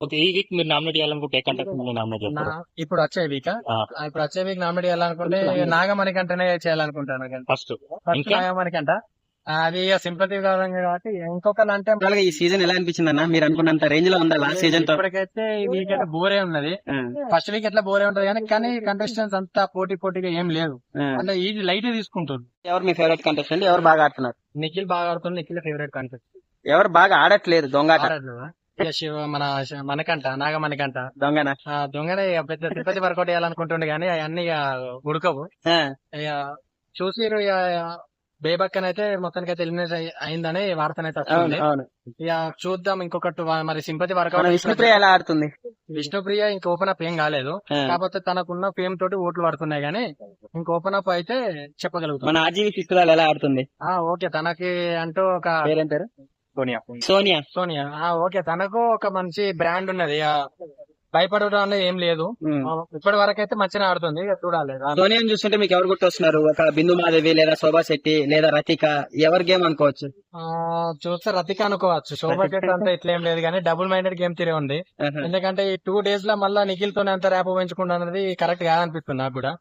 Okay. ఈ week మీరు nominate చేయాలనుకుంటే ఏ కంటెస్టెంట్ ని నామినేట్ నా చేస్తారు? ఇప్పుడు వచ్చే వీక్ ఇప్పుడు వచ్చే వీక్ నామినేట్ చేయాలనుకుంటే నాగమణికంటనే చేయాలనుకుంటాను. ఫస్ట్ ఫస్ట్ ఇంకా నాగమణికంట అది సింపతి కాదంగా కాబట్టి ఇంకొకరు అంటే అలాగే ఈ సీజన్ ఎలా అనిపించింది అన్న? మీరు అనుకున్నంత రేంజ్ లో ఉందా లాస్ట్ సీజన్ తో? ఇప్పటికైతే ఈ వీక్ అయితే బోరే ఉన్నది. ఫస్ట్ వీక్ ఎట్లా బోరే ఉంటది కానీ కంటెస్టెంట్స్ అంతా పోటీగా ఏం లేదు. అంటే ఇది లైట్ తీసుకుంటారు. ఎవరు మీ ఫేవరెట్ కంటెస్టెంట్? ఎవరు బాగా ఆడుతున్నారు? నిఖిల్ బాగా ఆడుతుంది. Nikhil favourite contestant. ఎవరు బాగా ఆడట్లేదు? దొంగాట మనకంట నాగమణికంట దొంగన దొంగనే ఇక పెద్ద తిరుపతి వర్కౌట్ చేయాలనుకుంటుండే గానీ అవన్నీ ఇక ఉడకవు. ఇక చూసిరు ఇక బేబక్కనైతే మొత్తానికి అయితే ఎలిమినేట్ అయిందని వార్తనైతే వస్తుంది. ఇక చూద్దాం ఇంకొకటి మరి సింపతి వర్కౌట్. విష్ణుప్రియ ఎలా ఆడుతుంది? విష్ణుప్రియ ఇంక ఓపెన్ అప్ ఏం కాలేదు. కాకపోతే తనకున్న ఫేమ్ తోటి ఓట్లు పడుతున్నాయి గానీ ఇంక ఓపెన్ అప్ అయితే చెప్పగలుగుతాం. మన ఆర్జీవి శిశురాలు ఎలా ఆడుతుంది? ఓకే తనకి అంటూ ఒక పేరేం పేరు? సోనియా. సోనియా ఓకే తనకు ఒక మంచి బ్రాండ్ ఉన్నది. భయపడడం అనేది ఏం లేదు. ఇప్పటి వరకు అయితే మంచిగా ఆడుతుంది. చూడాలి. సోనియాని చూస్తుంటే మీకు ఎవరు గుర్తొస్తున్నారు? ఒక బిందు మాధవి లేదా శోభా శెట్టి లేదా రతిక, ఎవరి గేమ్ అనుకోవచ్చు? చూస్తే రతిక అనుకోవచ్చు. శోభా శెట్టి అంతా ఇట్లా ఏం లేదు కానీ డబుల్ మైండెడ్ గేమ్ తీరే ఉంది. ఎందుకంటే ఈ 2 days లో మళ్ళా నిఖిల్ తోనే అంత ర్యాప్ పెంచుకుంటా అనేది కరెక్ట్ కాదనిపిస్తుంది నాకు కూడా.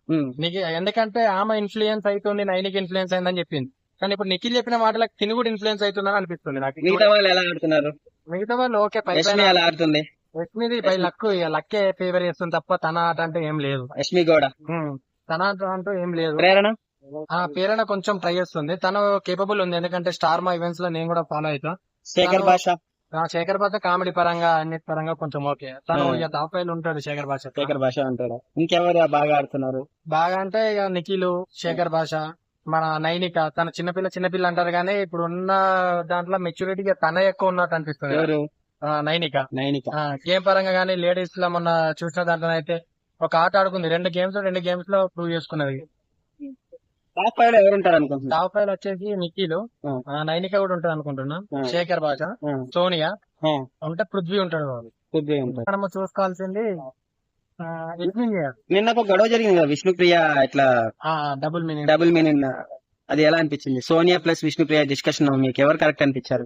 ఎందుకంటే ఆమె ఇన్ఫ్లుయెన్స్ అవుతుంది, నైనికి ఇన్ఫ్లుయెన్స్ అయిందని చెప్పింది. కానీ ఇప్పుడు నిఖిల్ చెప్పిన మాటలకు తిని కూడా ఇన్ఫ్లుయెన్స్ అవుతుందని అనిపిస్తుంది నాకు. మిగతా వాళ్ళు ఎలా ఆడుతున్నారు? మిగతా వాళ్ళు ఓకే యష్మి ఎలా ఆడుతుంది? యష్మిది పై లక్కే ఫేవర్ చేస్తుంది తప్ప తన ఆట అంటే ఏం లేదు. యష్మి గౌడ తన ఆట అంటూ ఏం లేదు. ప్రేరణ ప్రేరణ కొంచెం ట్రై చేస్తుంది. తను కేపబుల్ ఉంది. ఎందుకంటే స్టార్ మా ఈవెంట్స్ లో నేను కూడా ఫాలో అవుతా. శేఖర్ భాష శేఖర్ భాష కామెడీ పరంగా అన్నిటి పరంగా కొంచెం ఓకే. తను ఇక టాప్ 5 లో ఉంటాడు శేఖర్ భాష. అంటారా? ఇంకెవరు బాగా ఆడుతున్నారు? బాగా అంటే ఇక నిఖిల్, శేఖర్ భాష, మన నైనిక. తన చిన్నపిల్ల అంటారు కానీ ఇప్పుడు ఉన్న దాంట్లో మెచ్యూరిటీగా తన ఎక్కువ ఉన్నట్టు అనిపిస్తుంది. ఎవరు? నైనిక. గేమ్ పరంగా కానీ లేడీస్ లో మొన్న చూసిన దాంట్లో అయితే ఒక ఆట ఆడుకుంది. 2 గేమ్స్ లో ప్రూవ్ చేసుకున్నది. టాప్ 5 లో ఎవరు ఉంటారు అనుకుంటున్నారు? టాప్ 5 వచ్చేసి నిఖిల్, నైనిక కూడా ఉంటది అనుకుంటున్నా, శేఖర్ భాష, సోనియా ఉంటే పృథ్వీ ఉంటాడు. మనం చూసుకోవాల్సింది నిన్న ఒక గొడవ జరిగింది కదా విష్ణుప్రియ ఇట్లా డబుల్ మీనింగ్. అది ఎలా అనిపించింది? సోనియా ప్లస్ విష్ణుప్రియ డిస్కషన్ మీకు ఎవరు కరెక్ట్ అనిపించారు?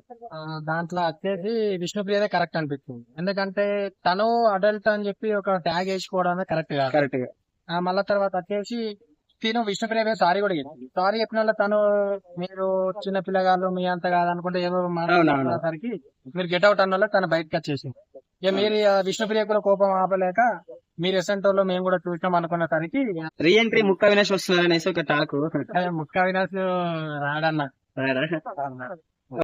దాంట్లో వచ్చేసి విష్ణుప్రియదే కరెక్ట్ అనిపించింది. ఎందుకంటే తను అడల్ట్ అని చెప్పి ఒక ట్యాగ్ వేసుకోవడం కరెక్ట్ గా. మళ్ళా తర్వాత వచ్చేసి తిను విష్ణుప్రియ సారీ కూడా చెప్పింది. సారీ చెప్పిన వాళ్ళు తను మీరు చిన్న పిల్లగాళ్ళు మీ అంత కాదనుకుంటే ఏదో మాట్లాడేసరికి మీరు గెట్ అవుట్ అన్న వాళ్ళు తను బయటకు వచ్చేసింది. ఇక మీరు విష్ణుప్రియ కూడా కోపం ఆపలేక మీరు ఎసెంటోలో మేము కూడా చూసాం అనుకునేసరికి రీఎంట్రీ ముక్క వినాష్ వస్తున్నారు అనేసి ఒక టాక్. ముక్క వినాశ్ రాడన్నా.